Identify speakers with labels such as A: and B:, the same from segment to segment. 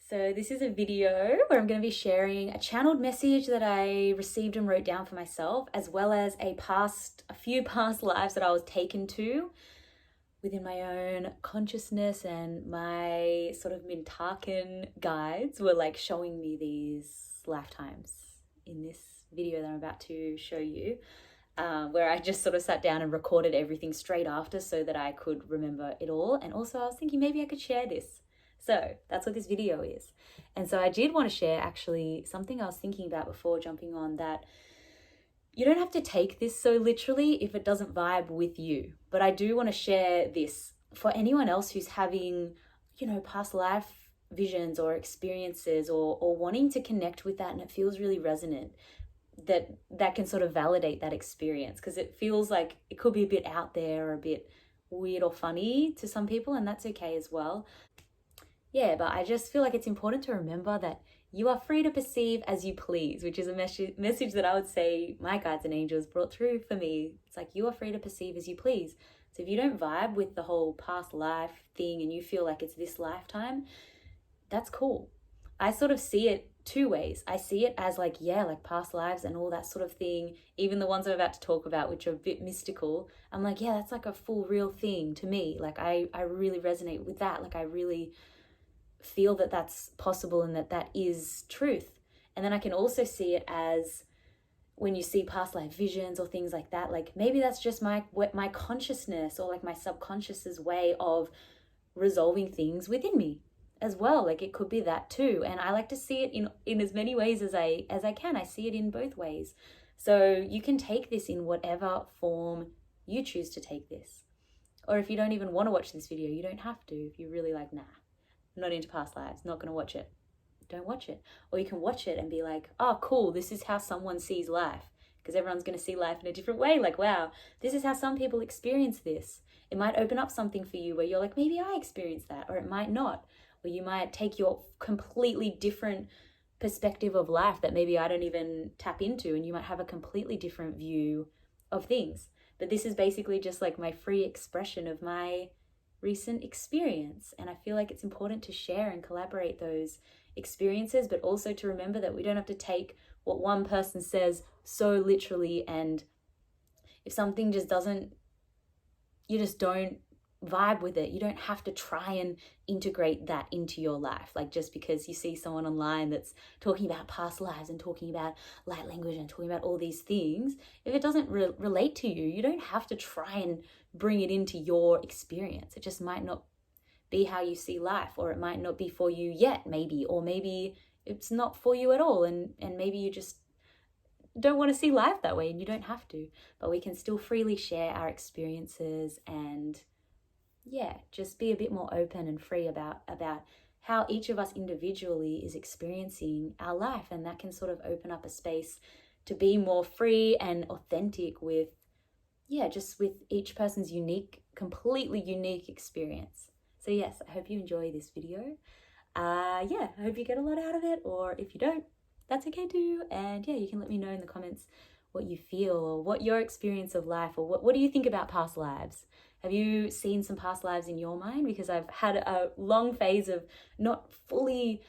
A: So this is a video where I'm going to be sharing a channeled message that I received and wrote down for myself, as well as a few past lives that I was taken to within my own consciousness, and my sort of Mintakan guides were like showing me these lifetimes in this video that I'm about to show you, where I just sort of sat down and recorded everything straight after so that I could remember it all. And also I was thinking maybe I could share this. So that's what this video is. And so I did want to share actually something I was thinking about before jumping on, that you don't have to take this so literally if it doesn't vibe with you. But I do want to share this for anyone else who's having, past life visions or experiences, or wanting to connect with that and it feels really resonant, that can sort of validate that experience, because it feels like it could be a bit out there or a bit weird or funny to some people, and that's okay as well. Yeah, but I just feel like it's important to remember that you are free to perceive as you please, which is a message that I would say my guides and angels brought through for me. It's like, you are free to perceive as you please. So if you don't vibe with the whole past life thing and you feel like it's this lifetime, that's cool. I sort of see it two ways. I see it as like past lives and all that sort of thing. Even the ones I'm about to talk about, which are a bit mystical, I'm like, yeah, that's like a full real thing to me. Like I really resonate with that. Like I really feel that that's possible and that is truth. And then I can also see it as, when you see past life visions or things like that, like maybe that's just my consciousness or like my subconscious's way of resolving things within me as well. Like it could be that too. And I like to see it in as many ways as I can. I see it in both ways. So you can take this in whatever form you choose to take this. Or if you don't even want to watch this video, you don't have to. If you're really like, nah, I'm not into past lives, not going to watch it, don't watch it. Or you can watch it and be like, oh, cool, this is how someone sees life. Because everyone's going to see life in a different way. Like, wow, this is how some people experience this. It might open up something for you where you're like, maybe I experienced that, or it might not. Or you might take your completely different perspective of life that maybe I don't even tap into, and you might have a completely different view of things. But this is basically just like my free expression of my recent experience. And I feel like it's important to share and collaborate those experiences, but also to remember that we don't have to take what one person says so literally. And if something just doesn't, you just don't vibe with it, you don't have to try and integrate that into your life. Like just because you see someone online that's talking about past lives and talking about light language and talking about all these things, if it doesn't relate to you, you don't have to try and bring it into your experience. It just might not be how you see life, or it might not be for you yet, maybe, or maybe it's not for you at all, and maybe you just don't want to see life that way, and you don't have to. But we can still freely share our experiences and just be a bit more open and free about how each of us individually is experiencing our life. And that can sort of open up a space to be more free and authentic with just with each person's completely unique experience. So yes, I hope you enjoy this video. I hope you get a lot out of it, or if you don't, that's okay too. And you can let me know in the comments what you feel, or what your experience of life, or what do you think about past lives? Have you seen some past lives in your mind? Because I've had a long phase of not fully,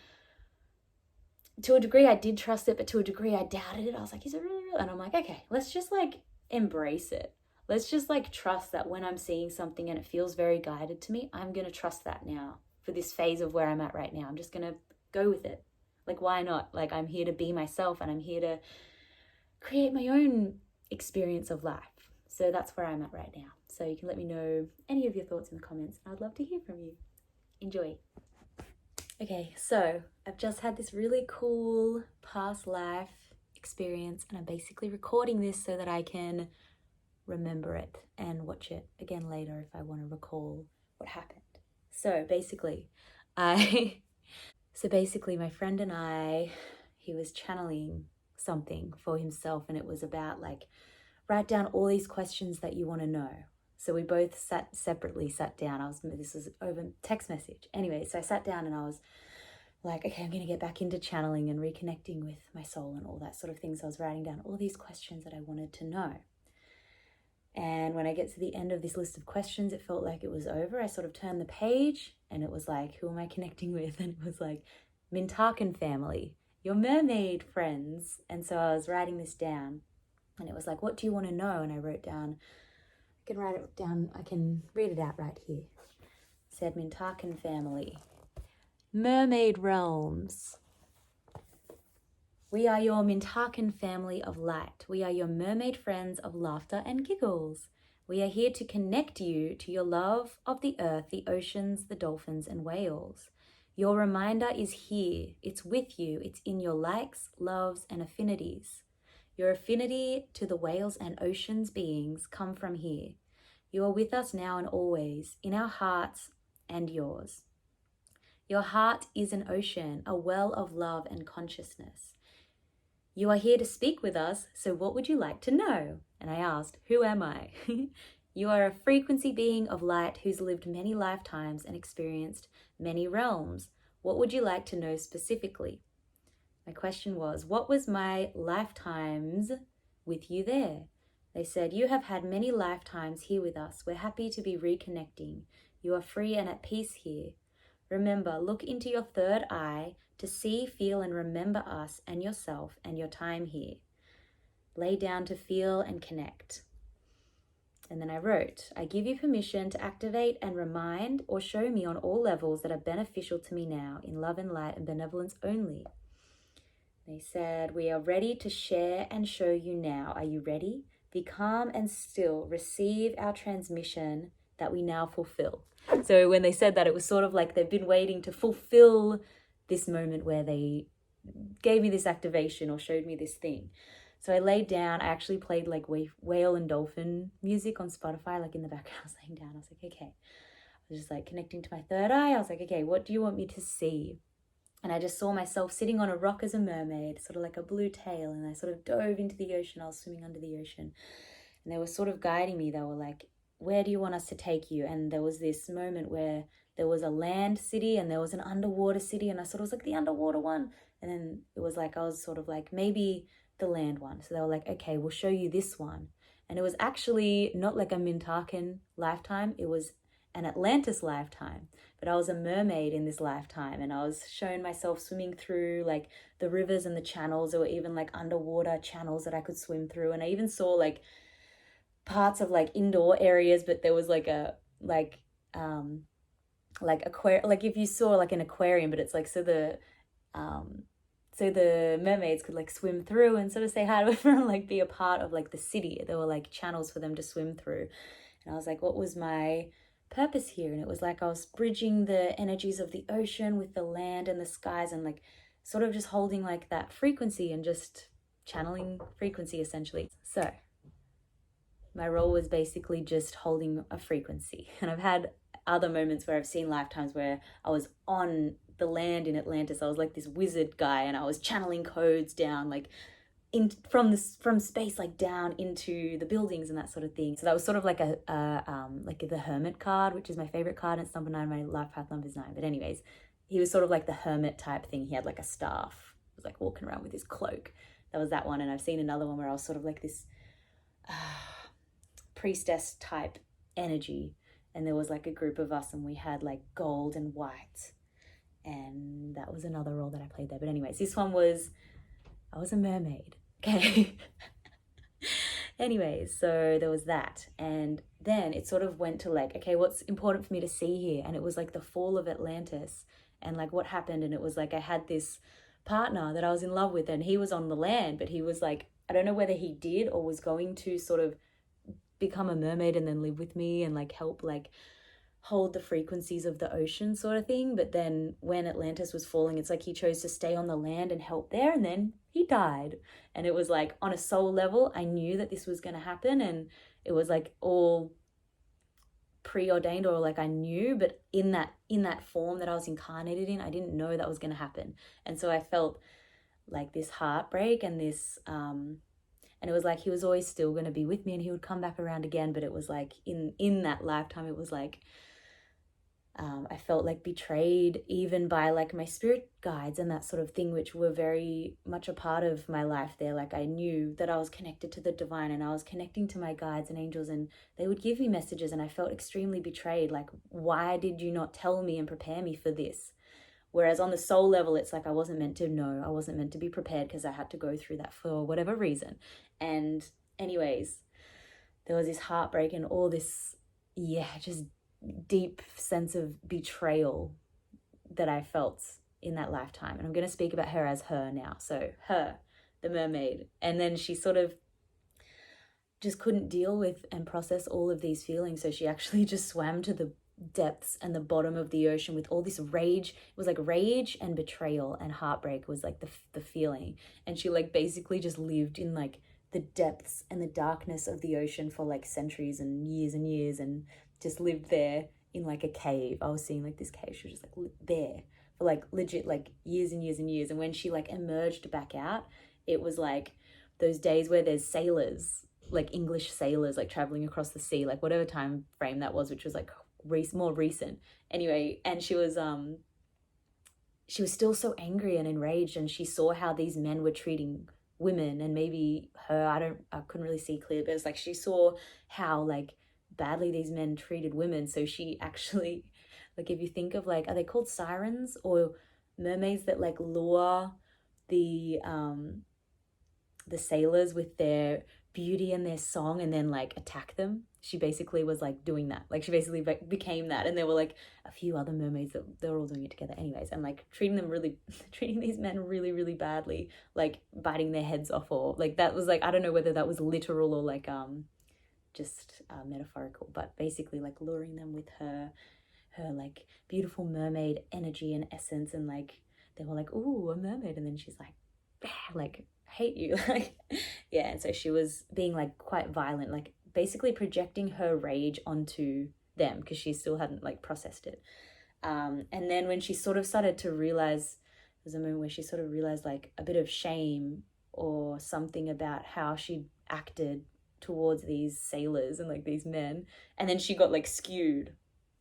A: to a degree I did trust it, but to a degree I doubted it. I was like, is it really real? And I'm like, okay, let's just like embrace it. Let's just like trust that when I'm seeing something and it feels very guided to me, I'm going to trust that now for this phase of where I'm at right now. I'm just going to go with it. Like, why not? Like, I'm here to be myself, and I'm here to create my own experience of life. So that's where I'm at right now. So you can let me know any of your thoughts in the comments. I'd love to hear from you. Enjoy. Okay, so I've just had this really cool past life experience, and I'm basically recording this so that I can remember it and watch it again later if I want to recall what happened. So basically my friend and I, he was channeling something for himself, and it was about like, write down all these questions that you want to know. So we both sat down. This was over text message. Anyway, so I sat down and I was like, okay, I'm going to get back into channeling and reconnecting with my soul and all that sort of thing. So I was writing down all these questions that I wanted to know. And when I get to the end of this list of questions, it felt like it was over. I sort of turned the page and it was like, who am I connecting with? And it was like, Mintakan family, your mermaid friends. And so I was writing this down, and it was like, what do you want to know? And I wrote down, I can write it down, I can read it out right here. It said, Mintakan family, mermaid realms. We are your Mintakan family of light. We are your mermaid friends of laughter and giggles. We are here to connect you to your love of the earth, the oceans, the dolphins, and whales. Your reminder is here. It's with you. It's in your likes, loves, and affinities. Your affinity to the whales and oceans beings come from here. You are with us now and always, in our hearts and yours. Your heart is an ocean, a well of love and consciousness. You are here to speak with us, so what would you like to know? And I asked, who am I? You are a frequency being of light who's lived many lifetimes and experienced many realms. What would you like to know specifically? My question was, what was my lifetimes with you there? They said, you have had many lifetimes here with us. We're happy to be reconnecting. You are free and at peace here. Remember, look into your third eye to see, feel, and remember us and yourself and your time here. Lay down to feel and connect. And then I wrote, I give you permission to activate and remind or show me on all levels that are beneficial to me now, in love and light and benevolence only. They said, we are ready to share and show you now. Are you ready? Be calm and still. Receive our transmission that we now fulfill. So when they said that, it was sort of like they've been waiting to fulfill this moment where they gave me this activation or showed me this thing. So I laid down. I actually played like whale and dolphin music on Spotify, like in the background. I was laying down. I was like, okay. I was just like connecting to my third eye. I was like, okay, what do you want me to see? And I just saw myself sitting on a rock as a mermaid, sort of like a blue tail. And I sort of dove into the ocean. I was swimming under the ocean. And they were sort of guiding me. They were like, where do you want us to take you? And there was this moment where there was a land city and there was an underwater city. And I sort of was like, the underwater one. And then it was like, I was sort of like, maybe the land one. So they were like, okay, we'll show you this one. And it was actually not like a Mintakan lifetime. It was an Atlantis lifetime. But I was a mermaid in this lifetime, and I was showing myself swimming through like the rivers and the channels. There were even like underwater channels that I could swim through. And I even saw like parts of like indoor areas, but there was like a like if you saw like an aquarium, but it's like so the mermaids could like swim through and sort of say hi to everyone, like be a part of like the city. There were like channels for them to swim through. And I was like, what was my purpose here? And it was like I was bridging the energies of the ocean with the land and the skies, and like sort of just holding like that frequency and just channeling frequency essentially. So my role was basically just holding a frequency. And I've had other moments where I've seen lifetimes where I was on the land in Atlantis. I was like this wizard guy, and I was channeling codes down like from space, like down into the buildings and that sort of thing. So that was sort of like like the hermit card, which is my favorite card. And it's number 9. My life path number is 9. But anyways, he was sort of like the hermit type thing. He had like a staff. He was like walking around with his cloak. That was that one. And I've seen another one where I was sort of like this priestess type energy, and there was like a group of us, and we had like gold and white, and that was another role that I played there. But anyways, this one was I was a mermaid. Okay. Anyways, so there was that. And then it sort of went to like, okay, what's important for me to see here? And it was like the fall of Atlantis and like what happened. And it was like I had this partner that I was in love with, and he was on the land, but he was like, I don't know whether he did or was going to sort of become a mermaid and then live with me and like help like hold the frequencies of the ocean sort of thing. But then when Atlantis was falling, it's like he chose to stay on the land and help there, and then he died. And it was like on a soul level, I knew that this was going to happen, and it was like all preordained, or like I knew, but in that form that I was incarnated in, I didn't know that was going to happen. And so I felt like this heartbreak and this and it was like he was always still going to be with me, and he would come back around again. But it was like in that lifetime, it was like I felt like betrayed even by like my spirit guides and that sort of thing, which were very much a part of my life there. Like I knew that I was connected to the divine, and I was connecting to my guides and angels, and they would give me messages, and I felt extremely betrayed. Like, why did you not tell me and prepare me for this? Whereas on the soul level, it's like I wasn't meant to know, I wasn't meant to be prepared because I had to go through that for whatever reason. And anyways, there was this heartbreak and all this, just deep sense of betrayal that I felt in that lifetime. And I'm going to speak about her as her now. So her, the mermaid. And then she sort of just couldn't deal with and process all of these feelings. So she actually just swam to the depths and the bottom of the ocean with all this rage. It was like rage and betrayal and heartbreak was like the feeling. And she like basically just lived in like the depths and the darkness of the ocean for like centuries and years and just lived there in like a cave. I was seeing like this cave. She was just like there for like legit like years and years and years. And when she like emerged back out, it was like those days where there's sailors, like English sailors, like traveling across the sea, like whatever time frame that was, which was like more recent. Anyway, and she was still so angry and enraged, and she saw how these men were treating women, and maybe her, I couldn't really see clear, but it's like she saw how like badly these men treated women. So she actually, like, if you think of like, are they called sirens or mermaids that like lure the sailors with their beauty and their song and then like attack them? She basically was like doing that. Like she basically became that. And there were like a few other mermaids that they were all doing it together anyways, and like treating these men really, really badly, like biting their heads off, or like that was like, I don't know whether that was literal or like just metaphorical, but basically like luring them with her like beautiful mermaid energy and essence. And like they were like, ooh, a mermaid, and then she's like, like, hate you. Like, yeah. And so she was being like quite violent, like basically projecting her rage onto them because she still hadn't like processed it. And then when she sort of started to realize, there's a moment where she sort of realized like a bit of shame or something about how she acted towards these sailors and like these men, and then she got like skewed.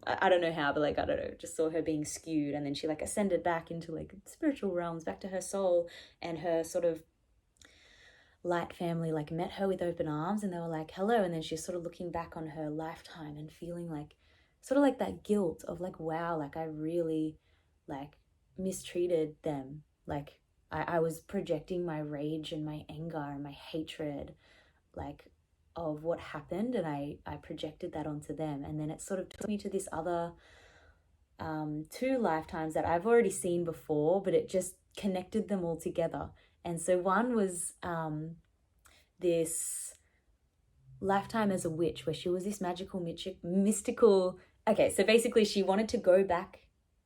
A: I don't know how, but like, I don't know, just saw her being skewed, and then she like ascended back into like spiritual realms, back to her soul, and her sort of light family like met her with open arms, and they were like, hello. And then she's sort of looking back on her lifetime and feeling like sort of like that guilt of like, wow, like I really like mistreated them. Like I was projecting my rage and my anger and my hatred like of what happened, and I projected that onto them. And then it sort of took me to this other two lifetimes that I've already seen before, but it just connected them all together. And so one was this lifetime as a witch, where she was this mystical. Okay, so basically she wanted to go back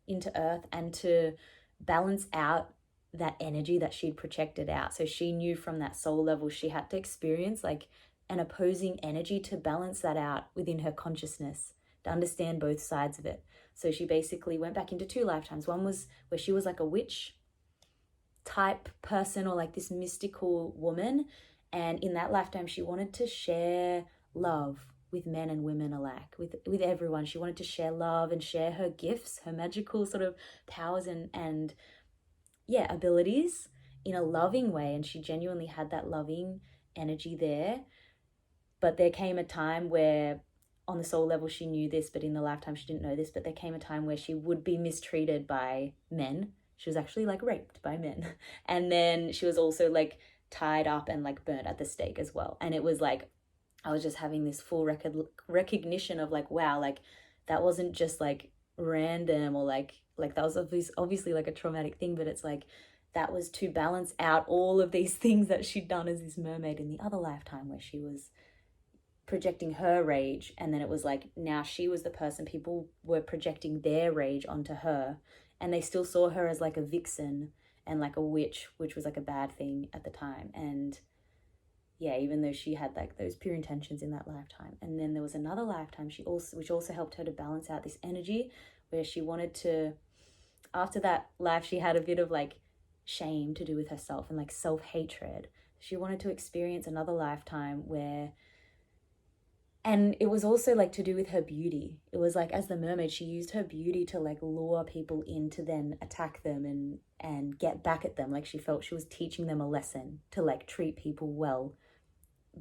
A: into earth and to balance out that energy that she'd projected out. So she knew from that soul level she had to experience like an opposing energy to balance that out within her consciousness, to understand both sides of it. So she basically went back into two lifetimes. One was where she was like a witch type person, or like this mystical woman, and in that lifetime she wanted to share love with men and women alike, with everyone. She wanted to share love and share her gifts, her magical sort of powers and abilities in a loving way. And she genuinely had that loving energy there. But there came a time where on the soul level she knew this, but in the lifetime she didn't know this, but there came a time where she would be mistreated by men. She was actually like raped by men. And then she was also like tied up and like burnt at the stake as well. And it was like, I was just having this full recognition of like, wow, like that wasn't just like random, or like that was obviously like a traumatic thing, but it's like that was to balance out all of these things that she'd done as this mermaid in the other lifetime, where she was projecting her rage. And then it was like, now she was the person, people were projecting their rage onto her, and they still saw her as like a vixen and like a witch, which was like a bad thing at the time. And yeah, even though she had like those pure intentions in that lifetime. And then there was another lifetime which also helped her to balance out this energy, where she wanted to, after that life she had a bit of like shame to do with herself and like self-hatred. She wanted to experience another lifetime where, and it was also like to do with her beauty. It was like, as the mermaid, she used her beauty to like lure people in to then attack them and get back at them. Like she felt she was teaching them a lesson to like treat people well,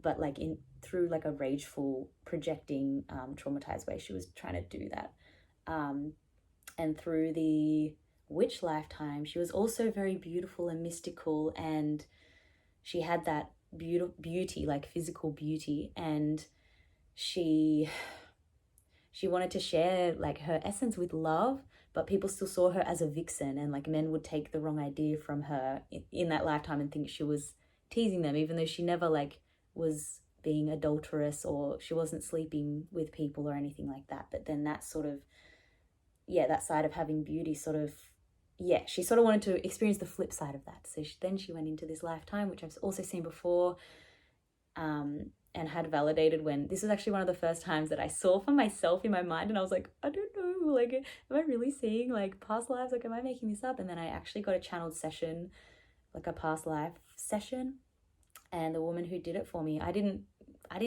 A: but like through like a rageful, projecting, traumatized way. She was trying to do that. And through the witch lifetime, she was also very beautiful and mystical, and she had that beauty, like physical beauty, and she wanted to share like her essence with love, but people still saw her as a vixen, and like men would take the wrong idea from her in that lifetime and think she was teasing them, even though she never like was being adulterous, or she wasn't sleeping with people or anything like that. But then that sort of, yeah, that side of having beauty sort of, yeah, she sort of wanted to experience the flip side of that. So then she went into this lifetime, which I've also seen before, and had validated when this was actually one of the first times that I saw for myself in my mind, and I was like, I don't know, like, am I really seeing like past lives? Like, am I making this up? And then I actually got a channeled session, like a past life session, and the woman who did it for me, I didn't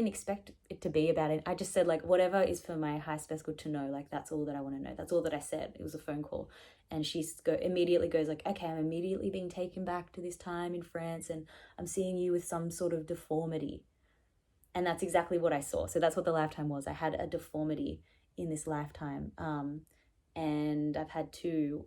A: expect it to be about it. I just said like, whatever is for my highest best good to know, like that's all that I want to know. That's all that I said. It was a phone call, and she immediately goes like, okay, I'm immediately being taken back to this time in France, and I'm seeing you with some sort of deformity. And that's exactly what I saw. So that's what the lifetime was. I had a deformity in this lifetime, and I've had two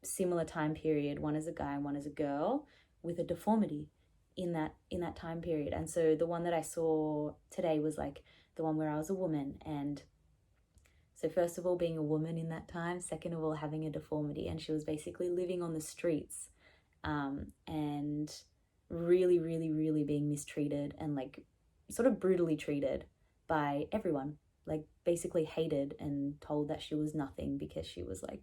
A: similar time period, one as a guy and one as a girl, with a deformity in that time period. And so the one that I saw today was like the one where I was a woman. And so first of all, being a woman in that time, second of all, having a deformity, and she was basically living on the streets, and really, really, really being mistreated and like sort of brutally treated by everyone, like basically hated and told that she was nothing because she was like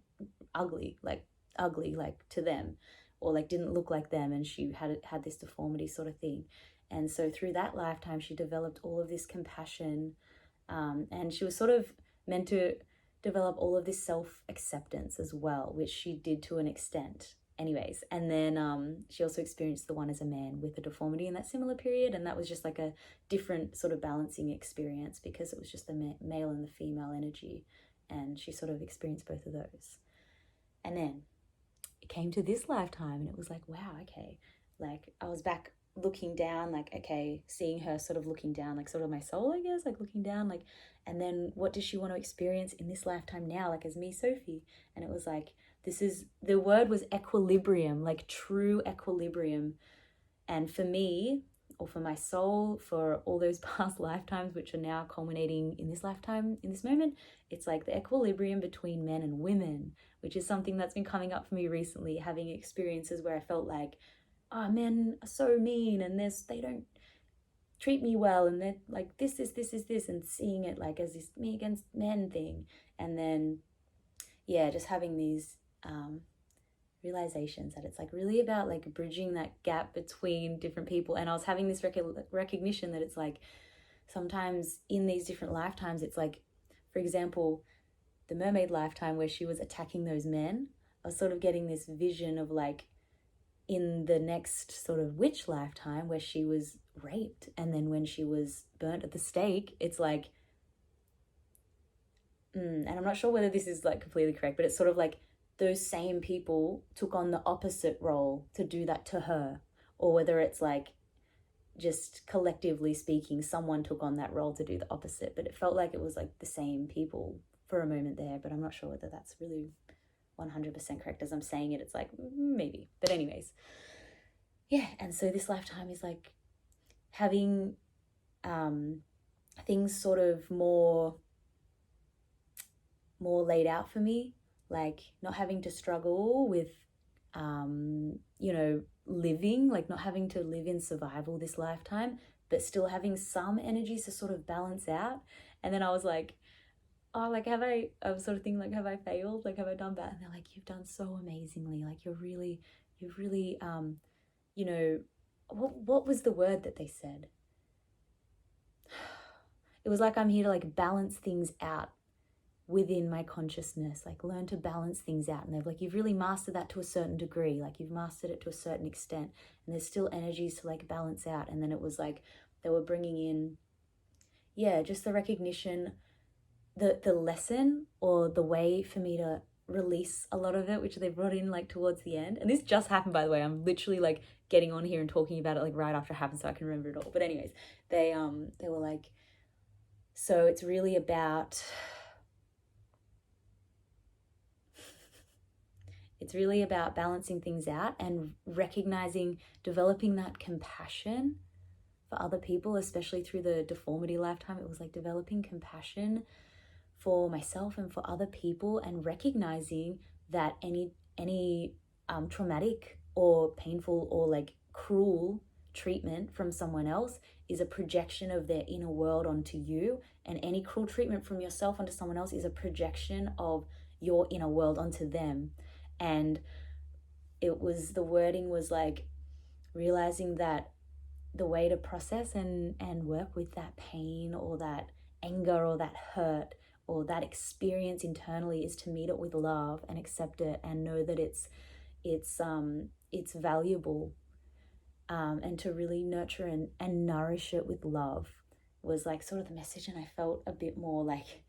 A: ugly like to them, or like didn't look like them, and she had this deformity sort of thing. And so through that lifetime she developed all of this compassion, and she was sort of meant to develop all of this self-acceptance as well, which she did to an extent anyways. And then she also experienced the one as a man with a deformity in that similar period, and that was just like a different sort of balancing experience because it was just the male and the female energy, and she sort of experienced both of those. And then it came to this lifetime, and it was like, wow, okay, like I was back looking down, like, okay, seeing her sort of looking down, like sort of my soul, I guess, like looking down, like, and then what does she want to experience in this lifetime now, like as me, Sophie? And it was like, the word was equilibrium, like true equilibrium. And for me, or for my soul, for all those past lifetimes, which are now culminating in this lifetime, in this moment, it's like the equilibrium between men and women, which is something that's been coming up for me recently, having experiences where I felt like, oh, men are so mean, and they don't treat me well, and they're like, this, and seeing it like as this me against men thing. And then, yeah, just having these realizations that it's like really about like bridging that gap between different people. And I was having this recognition that it's like sometimes in these different lifetimes, it's like, for example, the mermaid lifetime where she was attacking those men, I was sort of getting this vision of like in the next sort of witch lifetime where she was raped, and then when she was burnt at the stake, it's like, and I'm not sure whether this is like completely correct, but it's sort of like those same people took on the opposite role to do that to her, or whether it's like just collectively speaking, someone took on that role to do the opposite. But it felt like it was like the same people for a moment there, but I'm not sure whether that's really 100% correct as I'm saying it. It's like maybe, but anyways, yeah. And so this lifetime is like having things sort of more laid out for me, like not having to struggle with living, like not having to live in survival this lifetime, but still having some energies to sort of balance out. And then I was like, oh, like I'm sort of thinking like, have I failed? Like, have I done bad? And they're like, you've done so amazingly. Like you've really, what was the word that they said? It was like, I'm here to like balance things out within my consciousness, like learn to balance things out. And they've like, you've really mastered that to a certain degree, like you've mastered it to a certain extent, and there's still energies to like balance out. And then it was like they were bringing in, yeah, just the recognition, the lesson, or the way for me to release a lot of it, which they brought in like towards the end. And this just happened, by the way. I'm literally like getting on here and talking about it like right after it happened so I can remember it all. But anyways, they were like, so it's really about It's really about balancing things out and recognizing, developing that compassion for other people, especially through the deformity lifetime. It was like developing compassion for myself and for other people, and recognizing that any traumatic or painful or like cruel treatment from someone else is a projection of their inner world onto you, and any cruel treatment from yourself onto someone else is a projection of your inner world onto them. And the wording was like realizing that the way to process and work with that pain or that anger or that hurt or that experience internally is to meet it with love and accept it and know that it's valuable, and to really nurture and nourish it with love was like sort of the message. And I felt a bit more like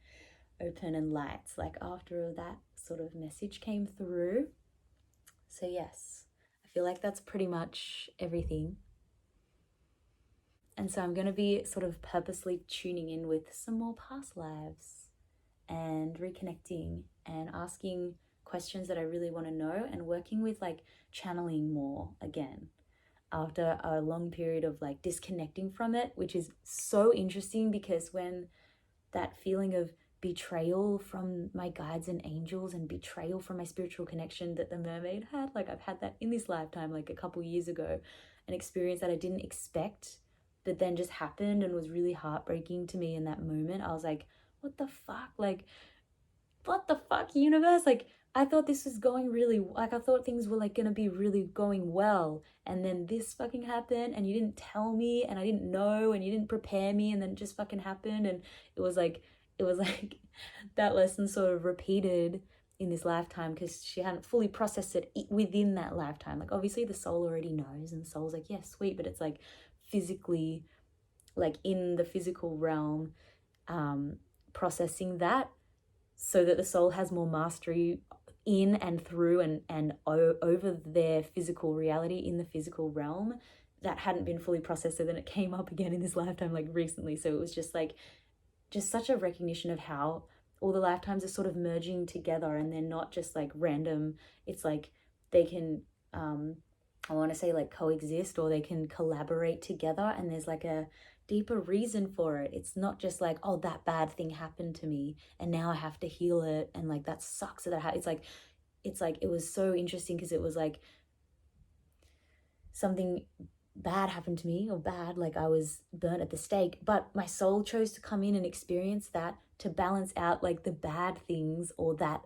A: open and light like after that sort of message came through. So yes, I feel like that's pretty much everything. And so I'm going to be sort of purposely tuning in with some more past lives and reconnecting and asking questions that I really want to know, and working with like channeling more again after a long period of like disconnecting from it, which is so interesting because when that feeling of betrayal from my guides and angels and betrayal from my spiritual connection that the mermaid had, like I've had that in this lifetime, like a couple years ago, an experience that I didn't expect, but then just happened and was really heartbreaking to me in that moment. I was like, what the fuck? Like, what the fuck, universe? Like, I thought this was going really, like, I thought things were like gonna be really going well, and then this fucking happened, and you didn't tell me, and I didn't know, and you didn't prepare me, and then it just fucking happened. And it was like that lesson sort of repeated in this lifetime because she hadn't fully processed it within that lifetime. Like, obviously the soul already knows, and the soul's like, yes, yeah, sweet, but it's like physically, like in the physical realm, processing that so that the soul has more mastery in and through and over their physical reality in the physical realm that hadn't been fully processed. So then it came up again in this lifetime, like recently. So it was just such a recognition of how all the lifetimes are sort of merging together, and they're not just like random. It's like they can, I want to say like coexist, or they can collaborate together, and there's like a deeper reason for it. It's not just like, oh, that bad thing happened to me and now I have to heal it, and like that sucks that it's like it was so interesting because it was like something bad happened to me, or bad, like I was burnt at the stake, but my soul chose to come in and experience that to balance out like the bad things, or that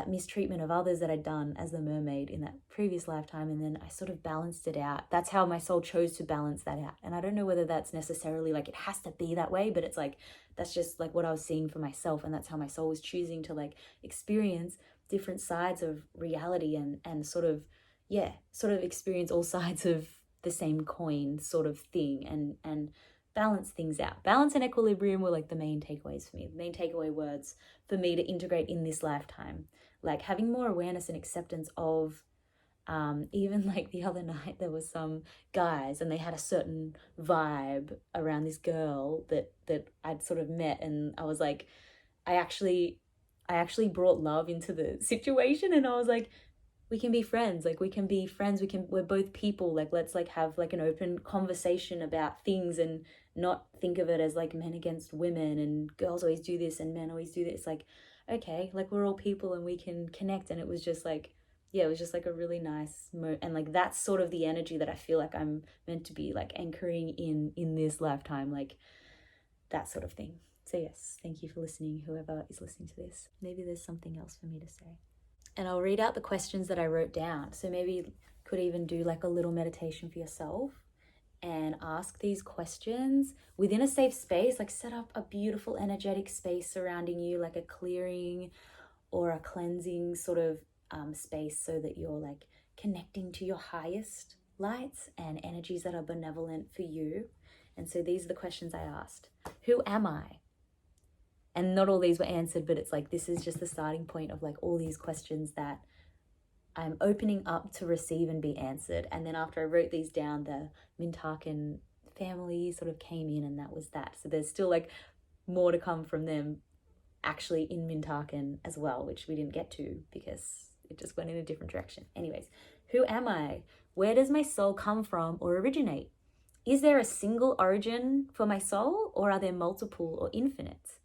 A: mistreatment of others that I'd done as the mermaid in that previous lifetime. And then I sort of balanced it out. That's how my soul chose to balance that out. And I don't know whether that's necessarily like it has to be that way, but it's like that's just like what I was seeing for myself, and that's how my soul was choosing to like experience different sides of reality and sort of experience all sides of the same coin sort of thing, and balance things out. Balance and equilibrium were like the main takeaways for me, the main takeaway words for me to integrate in this lifetime. Like having more awareness and acceptance of, even like the other night there was some guys and they had a certain vibe around this girl that I'd sort of met, and I was like, I actually brought love into the situation, and I was like, we can be friends, like we can be friends, we're both people, like let's like have like an open conversation about things and not think of it as like men against women and girls always do this and men always do this. Like, okay, like we're all people and we can connect. And it was just like, yeah, it was just like a really nice and like that's sort of the energy that I feel like I'm meant to be like anchoring in this lifetime, like that sort of thing. So yes, thank you for listening, whoever is listening to this. Maybe there's something else for me to say. And I'll read out the questions that I wrote down. So maybe you could even do like a little meditation for yourself and ask these questions within a safe space. Like set up a beautiful energetic space surrounding you, like a clearing or a cleansing sort of space, so that you're like connecting to your highest lights and energies that are benevolent for you. And so these are the questions I asked. Who am I? And not all these were answered, but it's like, this is just the starting point of like all these questions that I'm opening up to receive and be answered. And then after I wrote these down, the Mintakan family sort of came in, and that was that. So there's still like more to come from them actually in Mintakan as well, which we didn't get to because it just went in a different direction. Anyways, who am I? Where does my soul come from or originate? Is there a single origin for my soul, or are there multiple or infinite?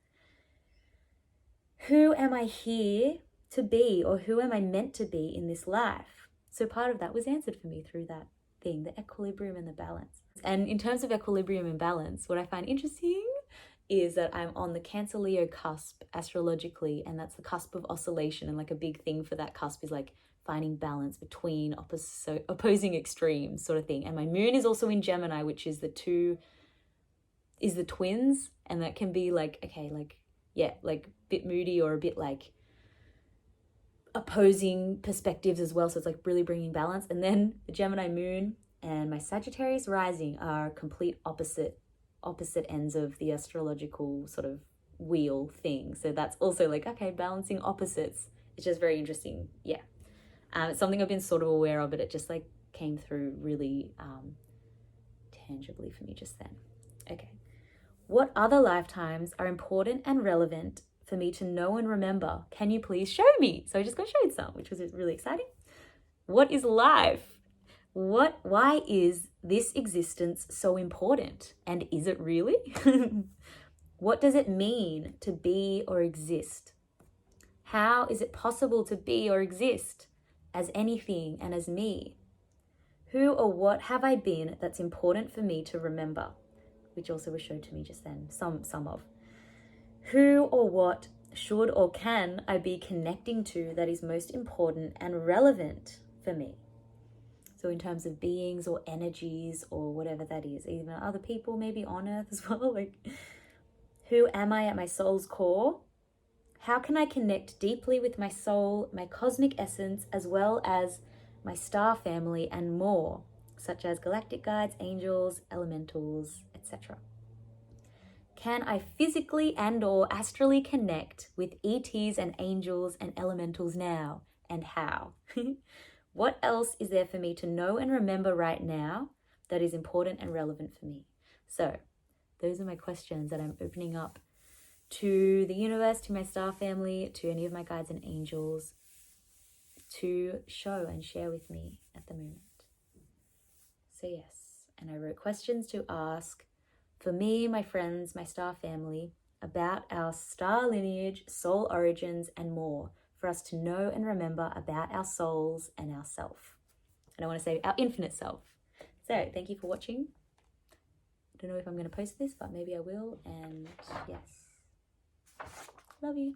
A: Who am I here to be, or who am I meant to be in this life? So part of that was answered for me through that thing, the equilibrium and the balance. And in terms of equilibrium and balance, what I find interesting is that I'm on the Cancer Leo cusp astrologically, and that's the cusp of oscillation. And like a big thing for that cusp is like finding balance between opposing extremes sort of thing. And my moon is also in Gemini, which is the twins, and that can be like, okay, like, yeah, like a bit moody or a bit like opposing perspectives as well. So it's like really bringing balance. And then the Gemini moon and my Sagittarius rising are complete opposite ends of the astrological sort of wheel thing. So that's also like, okay, balancing opposites. It's just very interesting. Yeah. It's something I've been sort of aware of, but it just like came through really tangibly for me just then. Okay. What other lifetimes are important and relevant for me to know and remember? Can you please show me? So I just got showed some, which was really exciting. What is life? Why is this existence so important? And is it really? What does it mean to be or exist? How is it possible to be or exist as anything and as me? Who or what have I been that's important for me to remember? Which also was shown to me just then, some of. Who or what should or can I be connecting to that is most important and relevant for me? So in terms of beings or energies or whatever that is, even other people maybe on earth as well, like, who am I at my soul's core? How can I connect deeply with my soul, my cosmic essence, as well as my star family and more, such as galactic guides, angels, elementals, etc.? Can I physically and or astrally connect with ETs and angels and elementals now, and how? What else is there for me to know and remember right now that is important and relevant for me? So those are my questions that I'm opening up to the universe, to my star family, to any of my guides and angels to show and share with me at the moment. So yes, and I wrote questions to ask for me, my friends, my star family, about our star lineage, soul origins, and more, for us to know and remember about our souls and our self. And I want to say our infinite self. So thank you for watching. I don't know if I'm going to post this, but maybe I will. And yes, love you.